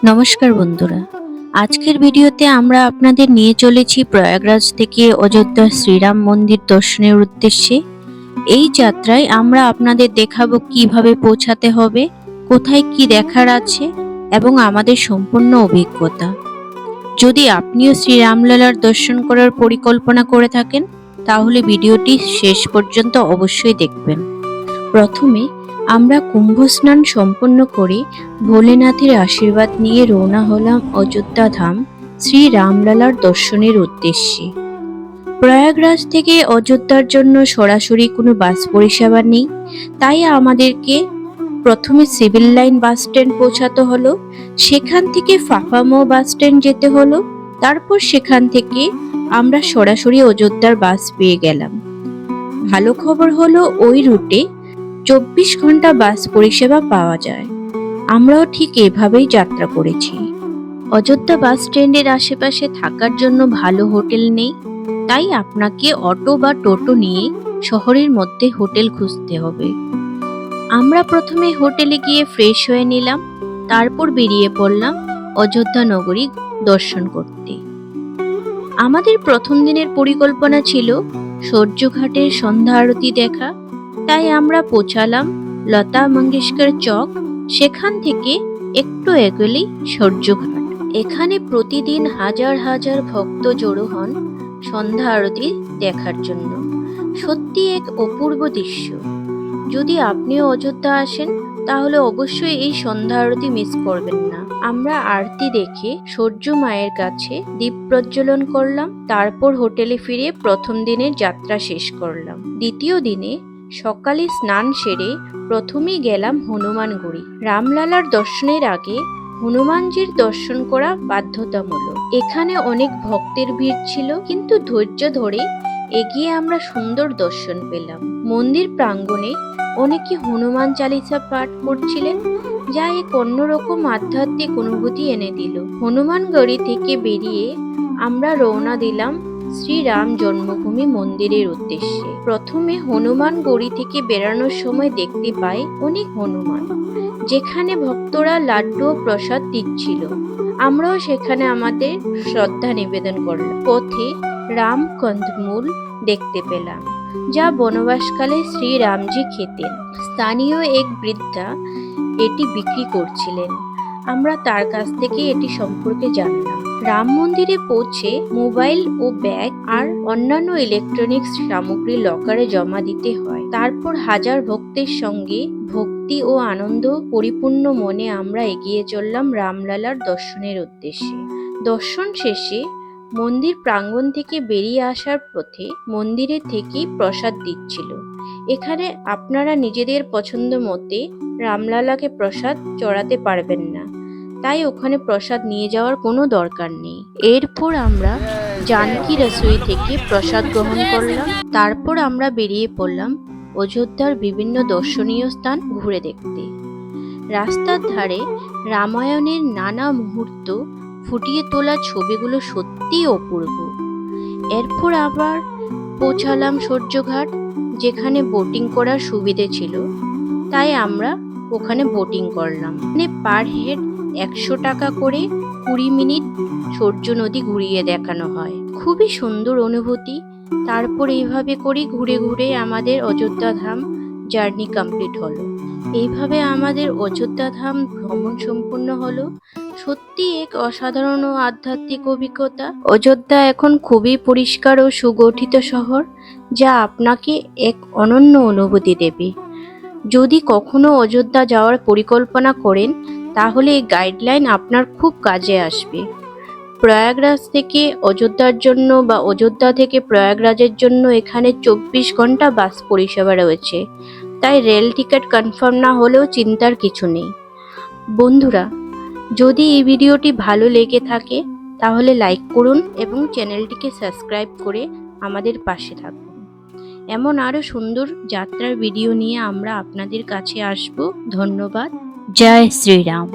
নমস্কার বন্ধুরা, আজকের ভিডিওতে আমরা আপনাদের নিয়ে চলেছি প্রয়াগরাজ থেকে অযোধ্যা শ্রীরাম মন্দির দর্শনের উদ্দেশ্যে। এই যাত্রায় আমরা আপনাদের দেখাবো কিভাবে পৌঁছাতে হবে, কোথায় কি দেখার আছে এবং আমাদের সম্পূর্ণ অভিজ্ঞতা। যদি আপনিও শ্রীরামলালার দর্শন করার পরিকল্পনা করে থাকেন, তাহলে ভিডিওটি শেষ পর্যন্ত অবশ্যই দেখবেন। প্রথমে আমরা কুম্ভ স্নান সম্পন্ন করে ভোলেনাথের আশীর্বাদ নিয়ে রওনা হলাম অযোধ্যা ধাম শ্রী রামলালার দর্শনের উদ্দেশ্যে। প্রয়াগরাজ থেকে অযোধ্যার জন্য সরাসরি কোনো বাস পরিষেবা নেই, তাই আমাদেরকে প্রথমে সিভিল লাইন বাস স্ট্যান্ড পৌঁছাতে হলো, সেখান থেকে ফাফামো বাস স্ট্যান্ড যেতে হলো, তারপর সেখান থেকে আমরা সরাসরি অযোধ্যার বাস পেয়ে গেলাম। ভালো খবর হলো ওই রুটে 24 ঘন্টা বাস পরিষেবা পাওয়া যায়। আমরাও ঠিক এভাবেই যাত্রা করেছি। অযোধ্যা বাস স্ট্যান্ডের আশেপাশে থাকার জন্য ভালো হোটেল নেই, তাই আপনাকে অটো বা টোটো নিয়ে শহরের মধ্যে হোটেল খুঁজতে হবে। আমরা প্রথমে হোটেলে গিয়ে ফ্রেশ হয়ে নিলাম, তারপর বেরিয়ে পড়লাম অযোধ্যা নগরী দর্শন করতে। আমাদের প্রথম দিনের পরিকল্পনা ছিল সূর্যঘাটের সন্ধ্যা আরতি দেখা, তাই আমরা পৌঁছালাম লতা মঙ্গেশকর চক। সেখান থেকে একটু এগোলেই সূর্যঘাট। এখানে প্রতিদিন হাজার হাজার ভক্ত জড়ো হন সন্ধ্যা আরতি দেখার জন্য। সত্যি এক অপূর্ব দৃশ্য। যদি আপনিও অযোধ্যা আসেন, তাহলে অবশ্যই এই সন্ধ্যা আরতি মিস করবেন না। আমরা আরতি দেখে সূর্য মায়ের কাছে দীপ প্রজ্বলন করলাম, তারপর হোটেলে ফিরে প্রথম দিনের যাত্রা শেষ করলাম। দ্বিতীয় দিনে সকালে স্নান সেরে প্রথমেই গেলাম হনুমানগড়ি। রামলালার দর্শনের আগে হনুমানজির দর্শন করা বাধ্যতামূলক। এখানে অনেক ভক্তের ভিড় ছিল, কিন্তু ধৈর্য ধরে এগিয়ে আমরা সুন্দর দর্শন পেলাম। মন্দির প্রাঙ্গণে অনেকে হনুমান চালিসা পাঠ করছিলেন, যা এক অন্যরকম আধ্যাত্মিক অনুভূতি এনে দিল। হনুমানগড়ি থেকে বেরিয়ে আমরা রওনা দিলাম শ্রীরাম জন্মভূমি মন্দিরের উদ্দেশ্যে। প্রথমে হনুমানগড়ি থেকে বেরানোর সময় দেখতে পাই অনেক হনুমান, যেখানে ভক্তরা লাড্ডু ও প্রসাদ দিচ্ছিল। আমরাও সেখানে আমাদের শ্রদ্ধা নিবেদন করলাম। পথে রাম কন্দমূল দেখতে পেলাম, যা বনবাসকালে শ্রীরামজি খেতেন। স্থানীয় এক বৃদ্ধা এটি বিক্রি করছিলেন, আমরা তার কাছ থেকে এটি সম্পর্কে জানলাম। রাম মন্দিরে পৌঁছে মোবাইল ও ব্যাগ আর অন্যান্য ইলেকট্রনিক্স সামগ্রী লকারে জমা দিতে হয়। তারপর হাজার ভক্তের সঙ্গে ভক্তি ও আনন্দ পরিপূর্ণ মনে আমরা এগিয়ে চললাম রামলালার দর্শনের উদ্দেশ্যে। দর্শন শেষে মন্দির প্রাঙ্গণ থেকে বেরিয়ে আসার পথে মন্দিরের থেকেই প্রসাদ দিচ্ছিল। এখানে আপনারা নিজেদের পছন্দ মতে রামলালাকে প্রসাদ চড়াতে পারবেন না, তাই ওখানে প্রসাদ নিয়ে যাওয়ার কোনো দরকার নেই। এরপর আমরা জানকী রসোই থেকে প্রসাদ গ্রহণ করলাম। তারপর আমরা বেরিয়ে পড়লাম অযোধ্যার বিভিন্ন দর্শনীয় স্থান ঘুরে দেখতে। রাস্তার ধারে রামায়ণের নানা মুহূর্ত ফুটিয়ে তোলা ছবিগুলো সত্যিই অপূর্ব। এরপর আবার পৌঁছালাম সূর্যঘাট, যেখানে বোটিং করার সুবিধে ছিল, তাই আমরা ওখানে বোটিং করলাম। মানে পার হেড 100 টাকা করে 20 মিনিট সূর্য নদী ঘুরিয়ে দেখানো হয়। খুবই সুন্দর অনুভূতি। তারপর এইভাবে করে ঘুরে ঘুরে আমাদের অযোধ্যা ধাম জার্নি কমপ্লিট হলো। এইভাবে আমাদের অযোধ্যা ধাম ভ্রমণ সম্পূর্ণ হলো। সত্যি এক অসাধারণ ও আধ্যাত্মিক অভিজ্ঞতা। অযোধ্যা এখন খুবই পরিষ্কার ও সুগঠিত শহর, যা আপনাকে এক অনন্য অনুভূতি দেবে। যদি কখনো অযোধ্যা যাওয়ার পরিকল্পনা করেন, তাহলে এই গাইডলাইন আপনার খুব কাজে আসবে। প্রয়াগরাজ থেকে অযোধ্যার জন্য বা অযোধ্যা থেকে প্রয়াগরাজের জন্য এখানে 24 ঘন্টা বাস পরিষেবা রয়েছে, তাই রেল টিকিট কনফার্ম না হলেও চিন্তার কিছু নেই। বন্ধুরা, যদি এই ভিডিওটি ভালো লেগে থাকে, তাহলে লাইক করুন এবং চ্যানেলটিকে সাবস্ক্রাইব করে আমাদের পাশে থাকুন। এমন আরো সুন্দর যাত্রার ভিডিও নিয়ে আমরা আপনাদের কাছে আসব। ধন্যবাদ। জয় শ্রীরাম।